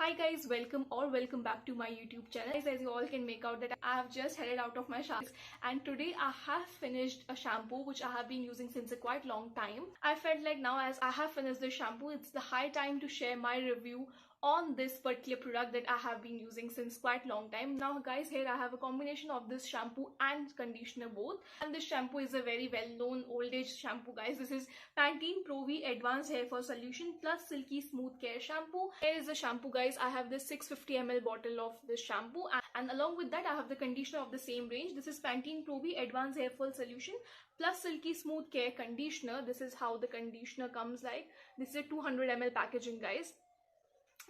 Hi guys, welcome back to my YouTube channel. Guys, as you all can make out that I have just headed out of my shower and today I have finished a shampoo which I have been using since a quite long time. I felt like now as I have finished the shampoo, it's the high time to share my review on this particular product that I have been using since quite long time. Now guys, here I have a combination of this shampoo and conditioner both, and this shampoo is a very well-known old age shampoo guys. This is Pantene Pro V Advanced Hair Fall Solution plus Silky Smooth Care Shampoo. Here is the shampoo guys. I have this 650 ml bottle of this shampoo and along with that I have the conditioner of the same range. This is Pantene Pro V Advanced Hair Fall Solution plus Silky Smooth Care Conditioner. This is how the conditioner comes like. This is a 200 ml packaging guys.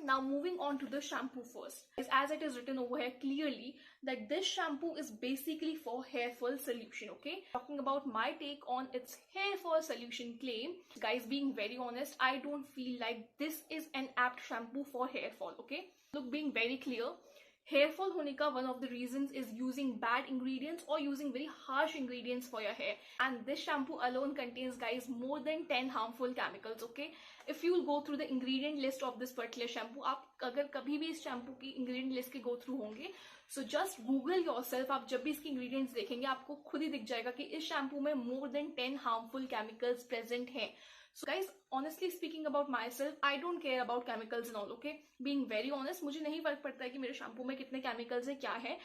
Now moving on to the shampoo first, as it is written over here clearly that this shampoo is basically for hair fall solution. Okay, talking about my take on its hair fall solution claim, guys, being very honest, I don't feel like this is an apt shampoo for hair fall. Okay, look, being very clear, hair fall होने का one of the reasons is using bad ingredients or using very harsh ingredients for your hair, and this shampoo alone contains guys more than 10 harmful chemicals. Okay, if you will go through the ingredient list of this particular shampoo, आप अगर कभी भी इस shampoo की ingredient list के go through होंगे, so just google yourself, आप जब भी इसकी ingredients देखेंगे आपको खुद ही दिख जाएगा कि इस shampoo में more than 10 harmful chemicals present हैं. So guys, honestly speaking about myself, I don't care about chemicals and all. Okay, being very honest, मुझे नहीं फर्क पड़ता है कि मेरे शैम्पू में कितने chemicals है क्या है,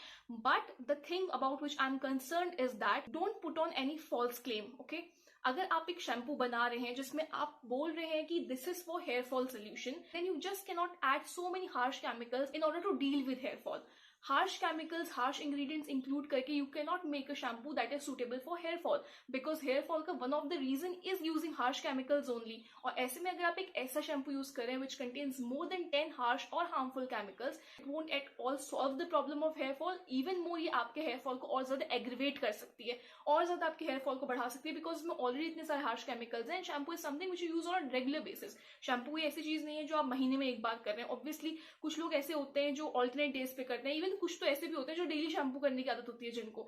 but the thing about which I'm concerned is that don't put on any false claim. Okay, अगर आप एक शैम्पू बना रहे हैं जिसमें आप बोल रहे हैं कि this is for hair fall solution, then you just cannot add so many harsh chemicals in order to deal with hair fall. Harsh chemicals, harsh ingredients include करके you cannot make a shampoo that is suitable for hair fall, because hair fall का one of the reason is using harsh chemicals only. और ऐसे में अगर आप एक ऐसा shampoo use करें which contains more than 10 harsh or harmful chemicals, it won't at all solve the problem of hair fall. Even more ये आपके hair fall को और ज़्यादा aggravate कर सकती है, और ज़्यादा आपके hair fall को बढ़ा सकती है, because इसमें already इतने सारे harsh chemicals हैं. Shampoo is something which you use on a regular basis. Shampoo ये ऐसी चीज़ नहीं है जो आप महीने में एक बार कर रहे हैं. Obviously कुछ लोग ऐसे होते हैं जो alternate days पे करते हैं, even कुछ तो ऐसे भी होते हैं जो डेली शैम्पू करने की आदत होती है जिनको.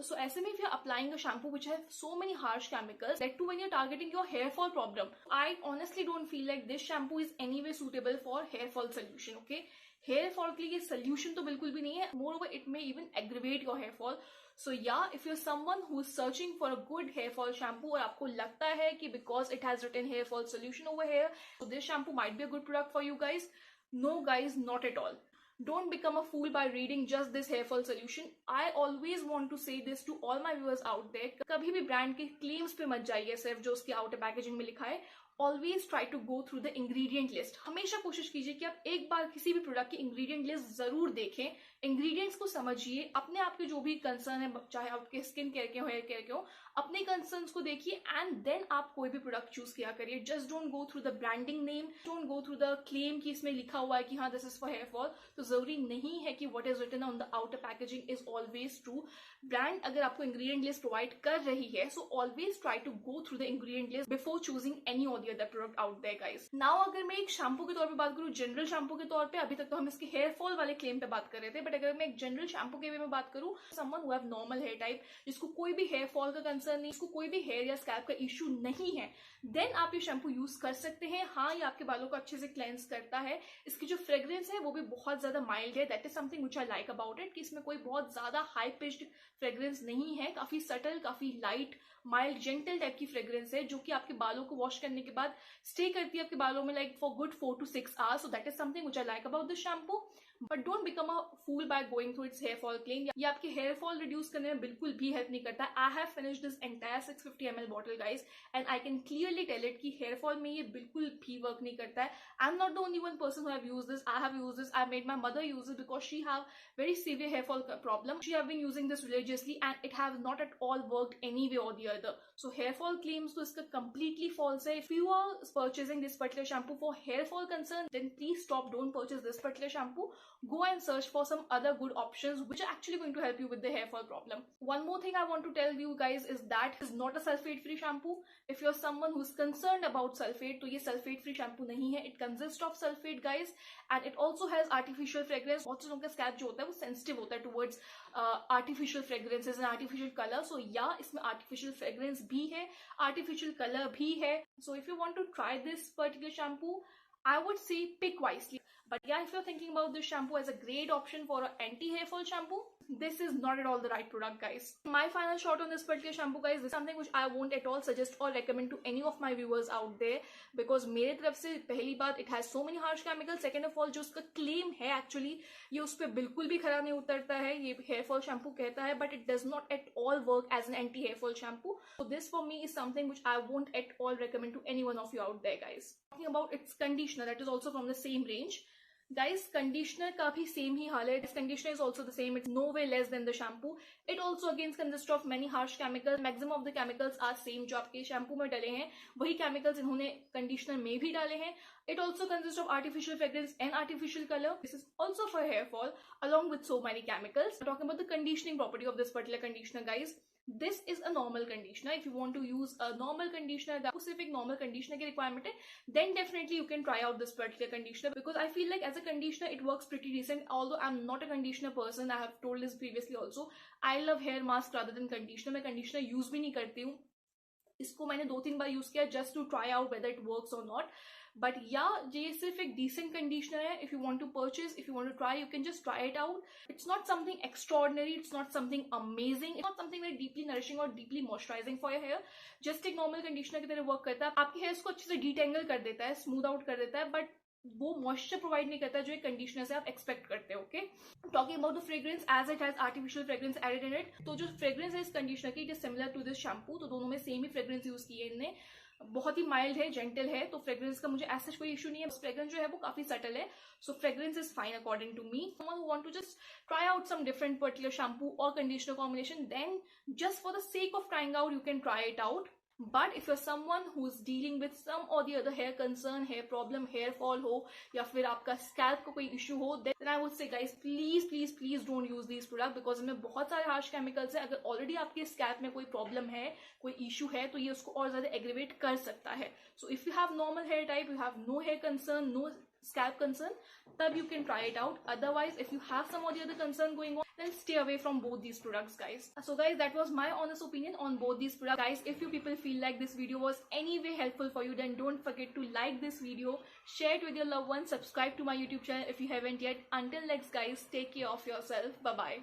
So ऐसे में if you're applying a shampoo which has so many harsh chemicals, that too when you're targeting your hair fall problem, I honestly don't feel like this shampoo is anyway suitable for hair fall solution. Okay, hair fall के लिए solution तो बिल्कुल भी नहीं है. Moreover, it may even aggravate your hair fall. So yeah, if you're someone who is searching for a good hair fall shampoo और आपको लगता है कि because it has written hair fall solution over here, so this shampoo might be a good product for you guys. No guys, not at all. Don't become a fool by reading just this hair fall solution. I always want to say this to all my viewers out there. कभी भी brand के claims पे मत जाइए सिर्फ जो उसके outer packaging में लिखा है. Always try to go through the ingredient list. हमेशा कोशिश कीजिए कि आप एक बार किसी भी प्रोडक्ट की ingredient list जरूर देखें, ingredients को समझिए, अपने आप के जो भी कंसर्न है, चाहे आपके स्किन केयर के हो, हेयर केयर के हो, अपने कंसर्न्स को देखिए एंड देन आप कोई भी प्रोडक्ट चूज किया करिए. Just don't go through the branding name, don't go through the claim कि इसमें लिखा हुआ है कि हाँ this is for hair fall. तो जरूरी नहीं है कि what is written on the outer packaging is always true. Brand अगर आपको इंग्रेडिएंट लिस्ट प्रोवाइड कर रही है, so always try to go through the ingredient list before choosing any और the other product out there guys. Now अगर मैं एक shampoo के तौर पे बात करूं, जनरल शैम्पू के तौर पे, अभी तक तो हम इसके हेयर फॉल वाले क्लेम पे बात कर रहे थे, बट अगर मैं एक जनरल शैम्पू के वे में बात करूं, someone who have normal hair type, जिसको कोई भी हेयर फॉल का कंसर्न नहीं, जिसको कोई भी हेयर या स्कैल्प का इश्यू नहीं है, देन आप ये शैम्पू यूज कर सकते हैं. हाँ, ये आपके बालों को अच्छे से क्लेंस करता है. इसकी जो फ्रेग्रेंस है वो भी बहुत ज्यादा माइल्ड है. That is something which I like about it, कि इसमें कोई बहुत ज्यादा हाई पिच्ड फ्रेग्रेंस नहीं है. काफी सटल, काफी लाइट, माइल्ड, जेंटल टाइप की फ्रेग्रेंस है जो कि आपके बालों को वॉश करने के बाद स्टे करती है आपके बालों में like for good 4 to 6 hours. So that is something which I like about this shampoo. But don't become a fool by going through its hair fall claim. ये आपके हेयर फॉल रिड्यूस करने में बिल्कुल भी हेल्प नहीं करता. I have finished this entire 650 ml bottle guys and I can clearly tell it कि hair fall में ये बिल्कुल भी वर्क नहीं करता है. I am not the only one person who have used this. I have used this. I made my mother use it because she have very severe hair fall problem. She have been using this religiously and it has not at all worked any way or the other. So hair fall claims to iska completely false hai. If you are purchasing this particular shampoo for hair fall concern, then please stop, don't purchase this particular shampoo. Go and search for some other good options which are actually going to help you with the hair fall problem. One more thing I want to tell you guys is that it's not a sulfate free shampoo. If you're someone who's concerned about sulfate, तो ये sulfate free shampoo नहीं है. It consists of sulfate guys and it also has artificial fragrance. बहुत से लोगों का scalp जो होता है वो सेंसिटिव होता है towards artificial fragrances and artificial colour. So या इसमें आर्टिफिशियल फ्रेग्रेंस भी है, आर्टिफिशियल कलर भी है. So if you want to try this particular shampoo, I would say pick wisely. But yeah, if you're thinking about this shampoo as a great option for an anti-hair fall shampoo, this is not at all the right product, guys. My final shot on this particular shampoo, guys, this is something which I won't at all suggest or recommend to any of my viewers out there, because मेरे तरफ से पहली बात, it has so many harsh chemicals. Second of all, जो उसका claim है actually, ये उस पर बिल्कुल भी खरा नहीं उतरता है. ये hair fall shampoo कहता है, but it does not at all work as an anti-hair fall shampoo. So this for me is something which I won't at all recommend to any one of you out there, guys. Talking about its conditioner, that is also from the same range. Guys, conditioner का भी same ही हाल है. This conditioner is also the same. It's no way less than the shampoo. It also again consists of many harsh chemicals. Maximum of the chemicals are same जो आपके shampoo में डले हैं, वही chemicals इन्होंने conditioner में भी डाले हैं. It also consists of artificial fragrance and artificial color. This is also for hair fall along with so many chemicals. Talking about the conditioning property of this particular conditioner, guys. This is a normal conditioner. If you want to use a normal conditioner, the specific normal conditioner की requirement है, then definitely you can try out this particular conditioner, because I feel like as a conditioner it works pretty decent. Although I'm not a conditioner person, I have told this previously also. I love hair mask rather than conditioner. मैं conditioner use भी नहीं करती हूँ. इसको मैंने 2-3 बार use किया just to try out whether it works or not. But yeah, ये सिर्फ एक decent conditioner है. If you want to purchase, if you want to try, you can just try it out. It's not something extraordinary. It's not something amazing. It's not something very deeply nourishing or deeply moisturizing for your hair. Just एक normal conditioner की तरह work करता है. आपके hairs को अच्छे से detangle कर देता है, smooth out कर देता है, but वो मॉइस्चर प्रोवाइड नहीं करता जो एक कंडीशनर से आप एक्सपेक्ट करते हो. Okay, talking about the fragrance, as it has artificial fragrance added in it. तो जो फ्रेग्रेंस है इस कंडीशनर की, it is similar to this shampoo. तो दोनों में सेम ही फ्रेग्रेंस यूज की है इनने. बहुत ही माइल्ड है, जेंटल है, तो फ्रेग्रेंस का मुझे ऐसा कोई इशू नहीं है. फ्रेग्रेंस जो है वो काफी सटल है, so fragrance is fine according to me. Someone who want to just try out some different particular shampoo or conditioner combination, then just for the sake of trying out, you can try it out. But if you're someone who's dealing with some or the other hair concern, hair problem, hair fall हो, या फिर आपका scalp का कोई issue हो, then I would say guys, please don't use these products, because इनमें बहुत सारे harsh chemicals हैं. अगर already आपके scalp में कोई problem है, कोई issue है, तो ये उसको और ज़्यादा aggravate कर सकता है. So if you have normal hair type, you have no hair concern, no scalp concern, तब you can try it out. Otherwise, if you have some or the other concern going on, then stay away from both these products, guys. So guys, that was my honest opinion on both these products. Guys, if you people feel like this video was any way helpful for you, then don't forget to like this video, share it with your loved ones, subscribe to my YouTube channel if you haven't yet. Until next, guys, take care of yourself. Bye bye.